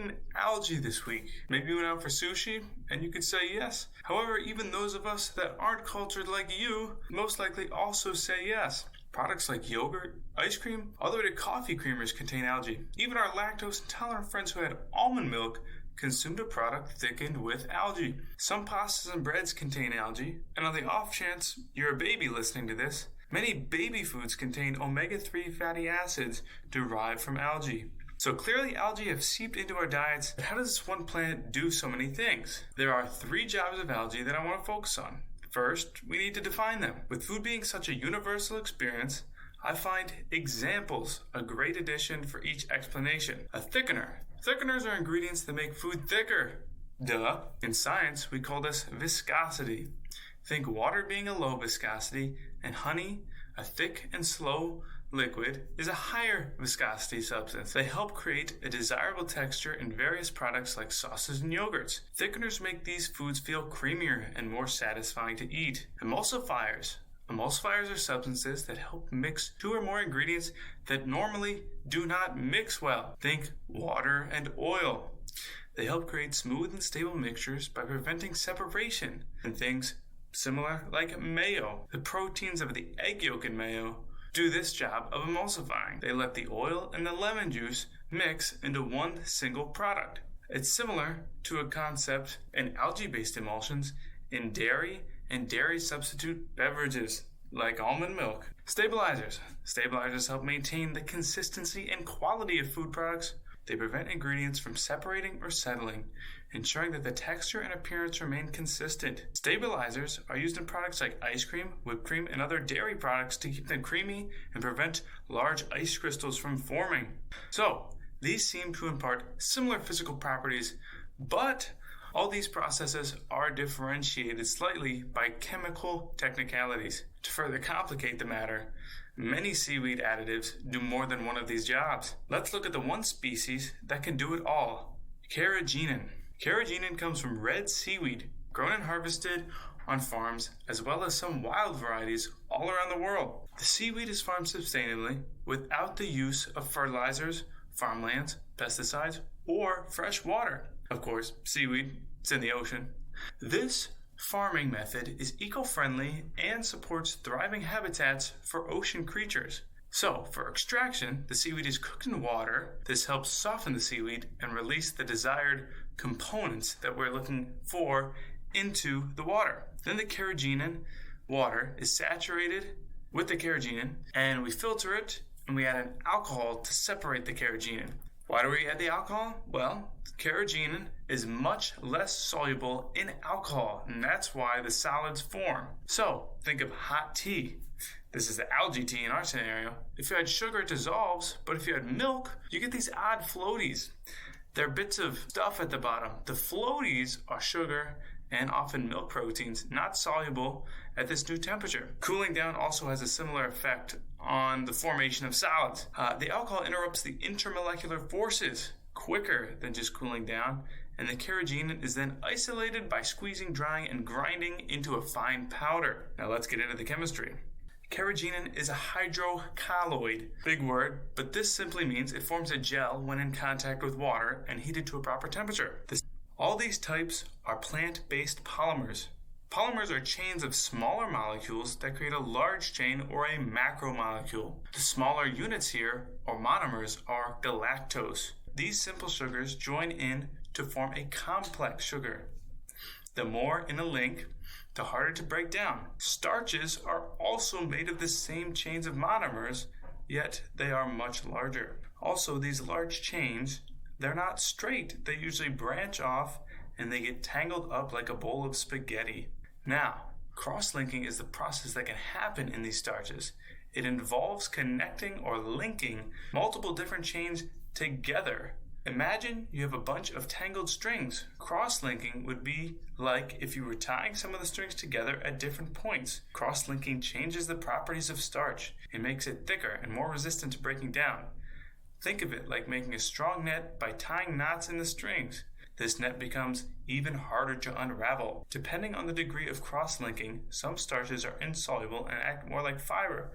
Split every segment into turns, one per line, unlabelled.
eaten algae this week? Maybe you went out for sushi and you could say yes. However, even those of us that aren't cultured like you most likely also say yes. Products like yogurt, ice cream, all the way to coffee creamers contain algae. Even our lactose intolerant friends who had almond milk consumed a product thickened with algae. Some pastas and breads contain algae, and on the off chance you're a baby listening to this, many baby foods contain omega-3 fatty acids derived from algae. So clearly algae have seeped into our diets, but how does this one plant do so many things? There are 3 jobs of algae that I want to focus on. First, we need to define them. With food being such a universal experience, I find examples a great addition for each explanation. A thickener. Thickeners are ingredients that make food thicker. Duh. In science, we call this viscosity. Think water being a low viscosity, and honey, a thick and slow liquid, is a higher viscosity substance. They help create a desirable texture in various products like sauces and yogurts. Thickeners make these foods feel creamier and more satisfying to eat. Emulsifiers. Emulsifiers are substances that help mix 2 or more ingredients that normally do not mix well. Think water and oil. They help create smooth and stable mixtures by preventing separation. And things similar like mayo. The proteins of the egg yolk in mayo do this job of emulsifying. They let the oil and the lemon juice mix into one single product. It's similar to a concept in algae-based emulsions in dairy and dairy substitute beverages like almond milk. Stabilizers. Stabilizers help maintain the consistency and quality of food products. They prevent ingredients from separating or settling, ensuring that the texture and appearance remain consistent. Stabilizers are used in products like ice cream, whipped cream, and other dairy products to keep them creamy and prevent large ice crystals from forming. So, these seem to impart similar physical properties, but all these processes are differentiated slightly by chemical technicalities. To further complicate the matter, many seaweed additives do more than one of these jobs. Let's look at the one species that can do it all, carrageenan. Carrageenan comes from red seaweed, grown and harvested on farms, as well as some wild varieties all around the world. The seaweed is farmed sustainably without the use of fertilizers, farmlands, pesticides, or fresh water. Of course, seaweed, it's in the ocean. This farming method is eco-friendly and supports thriving habitats for ocean creatures. So, for extraction, the seaweed is cooked in water. This helps soften the seaweed and release the desired components that we're looking for into the water. Then the carrageenan water is saturated with the carrageenan, and we filter it, and we add an alcohol to separate the carrageenan. Why do we add the alcohol? Well, carrageenan is much less soluble in alcohol, and that's why the solids form. So, think of hot tea. This is the algae tea in our scenario. If you add sugar, it dissolves, but if you add milk, you get these odd floaties. They're bits of stuff at the bottom. The floaties are sugar and often milk proteins, not soluble at this new temperature. Cooling down also has a similar effect on the formation of solids. The alcohol interrupts the intermolecular forces quicker than just cooling down, and the carrageenan is then isolated by squeezing, drying, and grinding into a fine powder. Now let's get into the chemistry. Carrageenan is a hydrocolloid. Big word, but this simply means it forms a gel when in contact with water and heated to a proper temperature. All these types are plant-based polymers. Polymers are chains of smaller molecules that create a large chain or a macromolecule. The smaller units here, or monomers, are galactose. These simple sugars join in to form a complex sugar. The more in a link, the harder to break down. Starches are also made of the same chains of monomers, yet they are much larger. Also, these large chains, they're not straight. They usually branch off and they get tangled up like a bowl of spaghetti. Now, cross-linking is the process that can happen in these starches. It involves connecting or linking multiple different chains together. Imagine you have a bunch of tangled strings. Cross-linking would be like if you were tying some of the strings together at different points. Cross-linking changes the properties of starch. It makes it thicker and more resistant to breaking down. Think of it like making a strong net by tying knots in the strings. This net becomes even harder to unravel. Depending on the degree of cross-linking, some starches are insoluble and act more like fiber.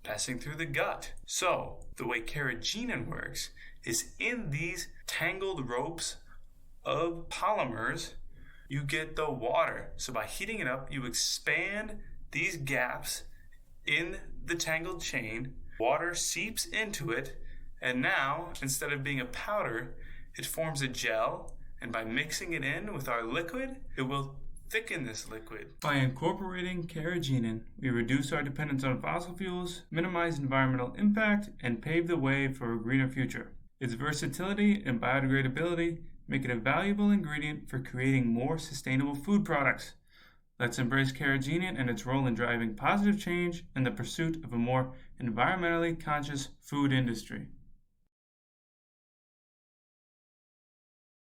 passing through the gut. So, the way carrageenan works is in these tangled ropes of polymers, you get the water. So by heating it up, you expand these gaps in the tangled chain, water seeps into it, and now, instead of being a powder, it forms a gel, and by mixing it in with our liquid, it will thicken this liquid. By incorporating carrageenan, we reduce our dependence on fossil fuels, minimize environmental impact, and pave the way for a greener future. Its versatility and biodegradability make it a valuable ingredient for creating more sustainable food products. Let's embrace carrageenan and its role in driving positive change in the pursuit of a more environmentally conscious food industry.